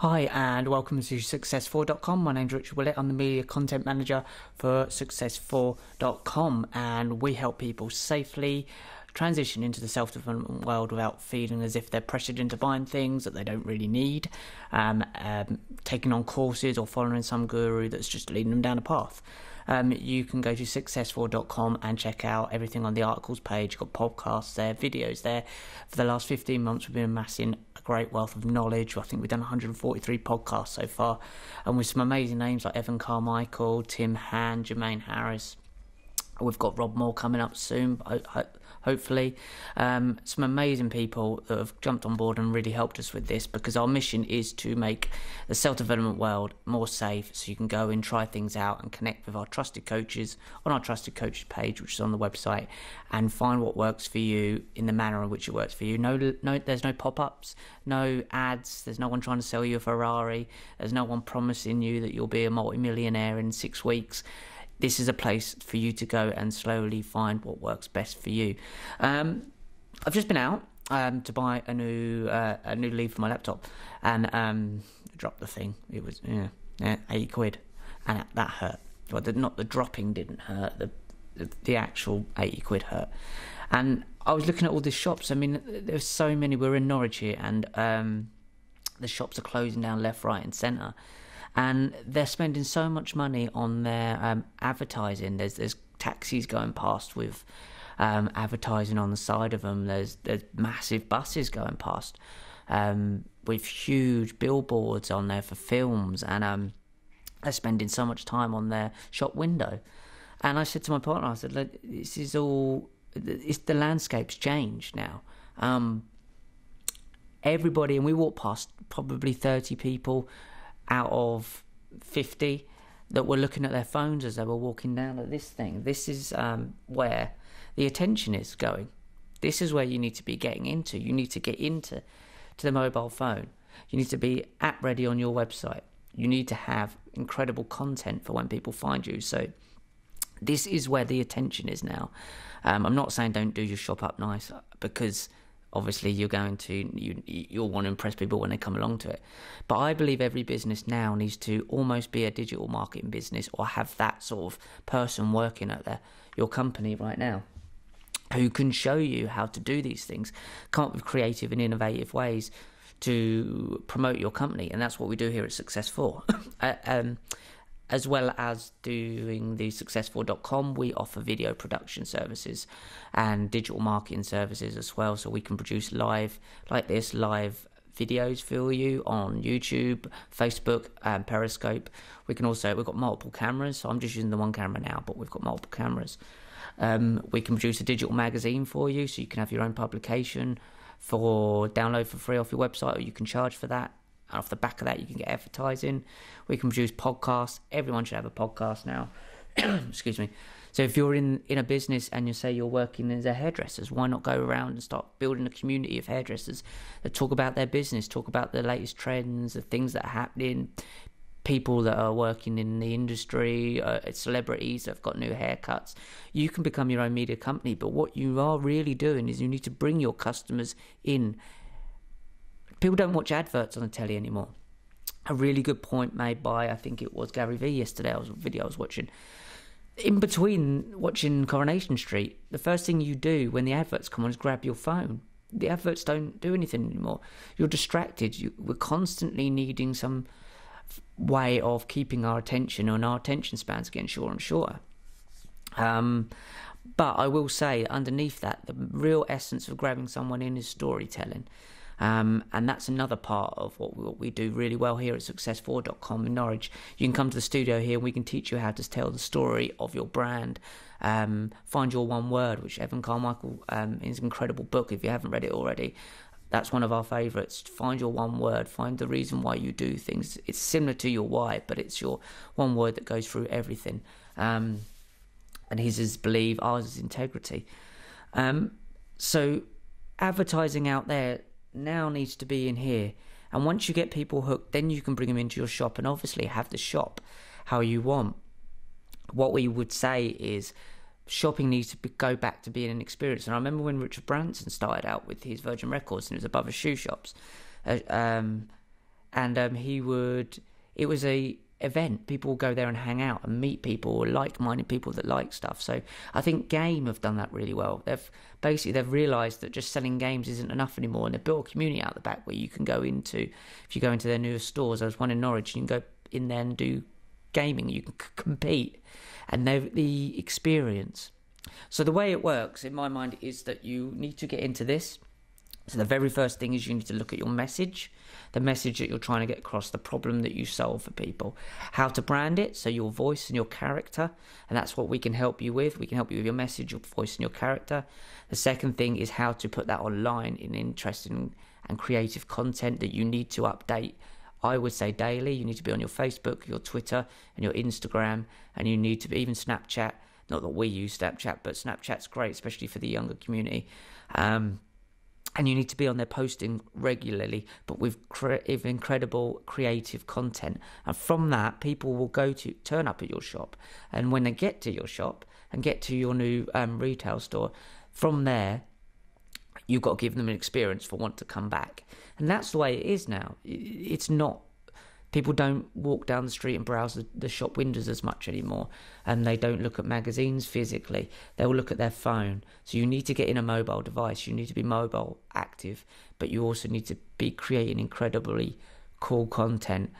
Hi and welcome to SUCCESS4.com. My name's Richard Willett. I'm the Media Content Manager for SUCCESS4.com, and we help people safely transition into the self-development world without feeling as if they're pressured into buying things that they don't really need, taking on courses or following some guru that's just leading them down a path. You can go to SUCCESS4.com and check out everything on the articles page. You've got podcasts there, videos there. For the last 15 months, we've been amassing a great wealth of knowledge. I think we've done 143 podcasts so far, and with some amazing names like Evan Carmichael, Tim Han, Jermaine Harris. We've got Rob Moore coming up soon, hopefully. Some amazing people that have jumped on board and really helped us with this, because our mission is to make the self-development world more safe, so you can go and try things out and connect with our trusted coaches on our trusted coaches page, which is on the website, and find what works for you in the manner in which it works for you. No, there's no pop-ups, no ads, there's no one trying to sell you a Ferrari, there's no one promising you that you'll be a multi-millionaire in 6 weeks. This is a place for you to go and slowly find what works best for you. I've just been out to buy a new lead for my laptop, and dropped the thing. It was £80, and that hurt. Well, not the dropping didn't hurt. The actual £80 hurt. And I was looking at all these shops. I mean, there's so many. We're in Norwich here, and the shops are closing down left, right, and centre. And they're spending so much money on their advertising. There's taxis going past with advertising on the side of them. There's massive buses going past with huge billboards on there for films, and they're spending so much time on their shop window. And I said to my partner, I said, look, this is all. The landscape's changed now. Everybody, and we walked past probably 30 people out of 50 that were looking at their phones as they were walking down at this thing. This is where the attention is going. This is where you need to be getting into. You need to get into the mobile phone. You need to be app ready on your website. You need to have incredible content for when people find you. So this is where the attention is now. I'm not saying don't do your shop up nice, because obviously you'll want to impress people when they come along to it. But I believe every business now needs to almost be a digital marketing business, or have that sort of person working at your company right now who can show you how to do these things, come up with creative and innovative ways to promote your company. And that's what we do here at SUCCESS4. As well as doing the SUCCESS4.com, we offer video production services and digital marketing services as well. So we can produce live videos for you on YouTube, Facebook, and Periscope. We've got multiple cameras. So I'm just using the one camera now, but we've got multiple cameras. We can produce a digital magazine for you, so you can have your own publication for download for free off your website, or you can charge for that. And off the back of that, you can get advertising. We can produce podcasts. Everyone should have a podcast now. Excuse me. So if you're in a business and you say you're working as a hairdresser, why not go around and start building a community of hairdressers that talk about their business, talk about the latest trends, the things that are happening, people that are working in the industry, celebrities that have got new haircuts. You can become your own media company, but what you are really doing is you need to bring your customers in. People don't watch adverts on the telly anymore. A really good point made by, I think it was Gary Vee yesterday, a video I was watching. In between watching Coronation Street, the first thing you do when the adverts come on is grab your phone. The adverts don't do anything anymore. You're distracted. We're constantly needing some way of keeping our attention, and our attention spans getting shorter and shorter. But I will say, underneath that, the real essence of grabbing someone in is storytelling. And that's another part of what we do really well here at SUCCESS4.com in Norwich. You can come to the studio here and we can teach you how to tell the story of your brand. Find Your One Word, which Evan Carmichael is an incredible book if you haven't read it already. That's one of our favourites. Find your one word. Find the reason why you do things. It's similar to your why, but it's your one word that goes through everything. And his is believe, ours is integrity. So advertising out there now needs to be in here, and once you get people hooked, then you can bring them into your shop and obviously have the shop how you want. What we would say is shopping needs to go back to being an experience. And I remember when Richard Branson started out with his Virgin Records and it was above his shoe shops, and it was a event. People will go there and hang out and meet people, or like-minded people that like stuff. So I think Game have done that really well. They've realised that just selling games isn't enough anymore, and they've built a community out the back where you can go into. If you go into their newest stores, there's one in Norwich, you can go in there and do gaming. You can compete, and the experience. So the way it works, in my mind, is that you need to get into this. So the very first thing is you need to look at your message, the message that you're trying to get across, the problem that you solve for people, how to brand it, so your voice and your character, and that's what we can help you with. We can help you with your message, your voice and your character. The second thing is how to put that online in interesting and creative content that you need to update. I would say daily. You need to be on your Facebook, your Twitter and your Instagram, and you need to be even Snapchat. Not that we use Snapchat, but Snapchat's great, especially for the younger community. And you need to be on there posting regularly, but with incredible creative content. And from that, people will turn up at your shop. And when they get to your shop and get to your new retail store, from there, you've got to give them an experience for want to come back. And that's the way it is now. It's not. People don't walk down the street and browse the shop windows as much anymore, and they don't look at magazines physically. They'll look at their phone. So you need to get in a mobile device. You need to be mobile active, but you also need to be creating incredibly cool content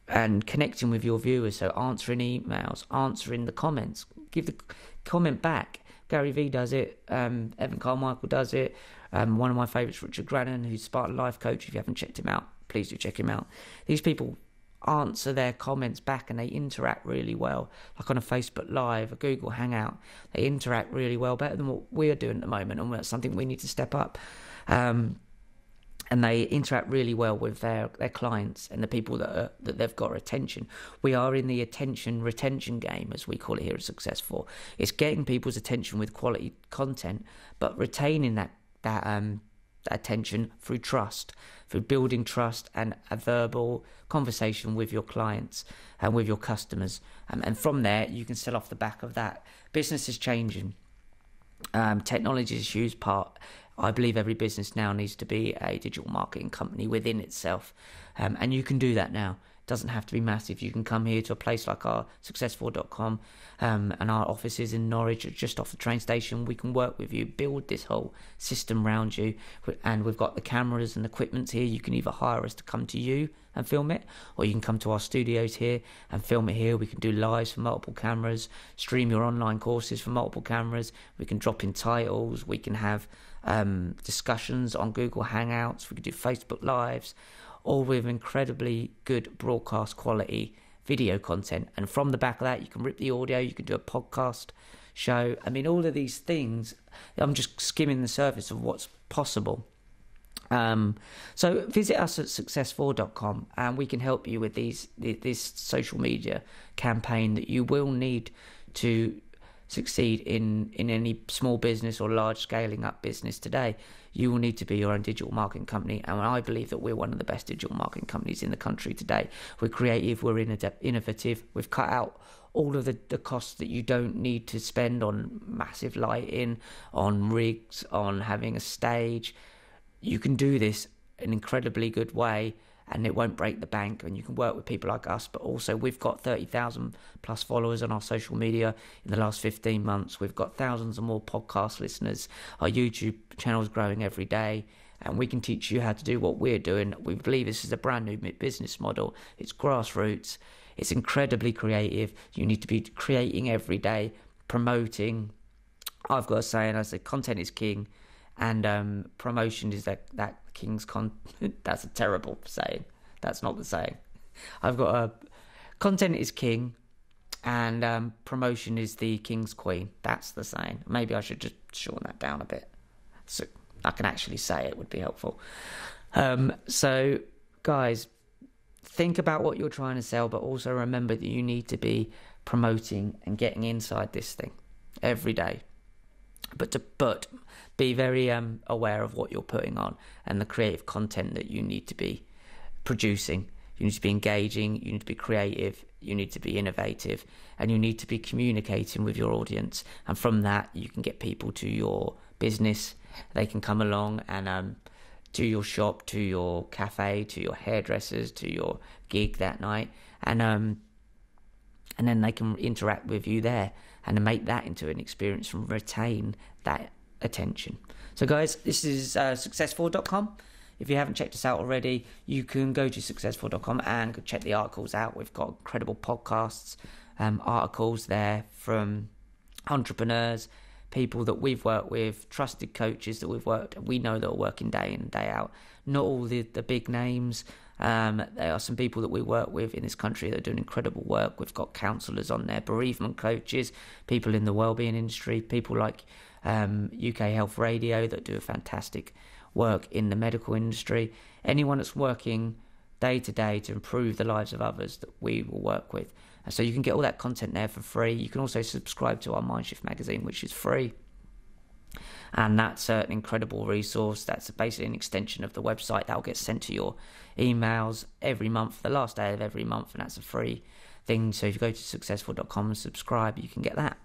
and connecting with your viewers. So answering emails, answering the comments, give the comment back. Gary Vee does it. Evan Carmichael does it. One of my favourites, Richard Grannon, who's Spartan Life Coach. If you haven't checked him out, please do check him out. These people answer their comments back, and they interact really well, like on a Facebook Live, a Google Hangout. They interact really well, better than what we're doing at the moment, and that's something we need to step up. And they interact really well with their clients and the people that they've got attention. We are in the attention retention game, as we call it here at SUCCESS4. It's getting people's attention with quality content, but retaining that attention through trust, through building trust and a verbal conversation with your clients and with your customers. And from there, you can sell off the back of that. Business is changing. Technology is a huge part. I believe every business now needs to be a digital marketing company within itself. And you can do that now. It doesn't have to be massive. You can come here to a place like our success4.com, and our office is in Norwich, just off the train station. We can work with you, build this whole system around you. And we've got the cameras and equipment here. You can either hire us to come to you and film it, or you can come to our studios here and film it here. We can do lives for multiple cameras, stream your online courses for multiple cameras. We can drop in titles. We can have discussions on Google Hangouts. We can do Facebook Lives, all with incredibly good broadcast quality video content. And from the back of that, you can rip the audio. You can do a podcast show. I mean, all of these things, I'm just skimming the surface of what's possible. So visit us at success4.com, and we can help you with this social media campaign that you will need to succeed in any small business or large scaling up business today. You will need to be your own digital marketing company, and I believe that we're one of the best digital marketing companies in the country today. We're creative, we're innovative, we've cut out all of the costs that you don't need to spend on massive lighting, on rigs, on having a stage. You can do this in an incredibly good way, and it won't break the bank, and you can work with people like us. But also, we've got 30,000 plus followers on our social media in the last 15 months. We've got thousands of more podcast listeners. Our YouTube channel is growing every day, and we can teach you how to do what we're doing. We believe this is a brand new business model. It's grassroots. It's incredibly creative. You need to be creating every day, promoting. I've got a saying, I say, content is king, and promotion is that king's that's a terrible saying. That's not the saying. I've got content is king, and promotion is the king's queen. That's the saying. Maybe I should just shorten that down a bit so I can actually say it. Would be helpful. So guys, think about what you're trying to sell, but also remember that you need to be promoting and getting inside this thing every day. But be very aware of what you're putting on and the creative content that you need to be producing. You need to be engaging, you need to be creative, you need to be innovative, and you need to be communicating with your audience. And from that, you can get people to your business. They can come along and to your shop, to your cafe, to your hairdressers, to your gig that night, and then they can interact with you there and make that into an experience and retain that attention. So guys, this is SUCCESS4.com. If you haven't checked us out already, you can go to SUCCESS4.com and check the articles out. We've got incredible podcasts, articles there from entrepreneurs, people that we've worked with, trusted coaches that we know that are working day in and day out. Not all the big names. There are some people that we work with in this country that are doing incredible work. We've got counsellors on there, bereavement coaches, people in the wellbeing industry, people like UK Health Radio that do a fantastic work in the medical industry. Anyone that's working day to day to improve the lives of others that we will work with. And so you can get all that content there for free. You can also subscribe to our Mindshift magazine, which is free. And that's an incredible resource. That's basically an extension of the website that will get sent to your emails every month, the last day of every month, and that's a free thing. So if you go to successful.com and subscribe, you can get that.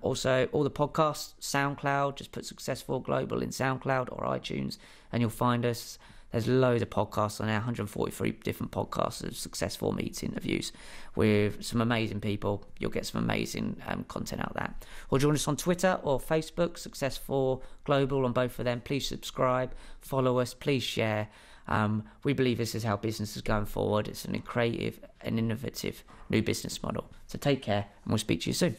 Also, all the podcasts, SoundCloud, just put Successful Global in SoundCloud or iTunes and you'll find us. There's loads of podcasts on there, 143 different podcasts of Success4 meets interviews with some amazing people. You'll get some amazing content out of that. Or join us on Twitter or Facebook, Success4 Global on both of them. Please subscribe, follow us, please share. We believe this is how business is going forward. It's a creative and innovative new business model. So take care and we'll speak to you soon.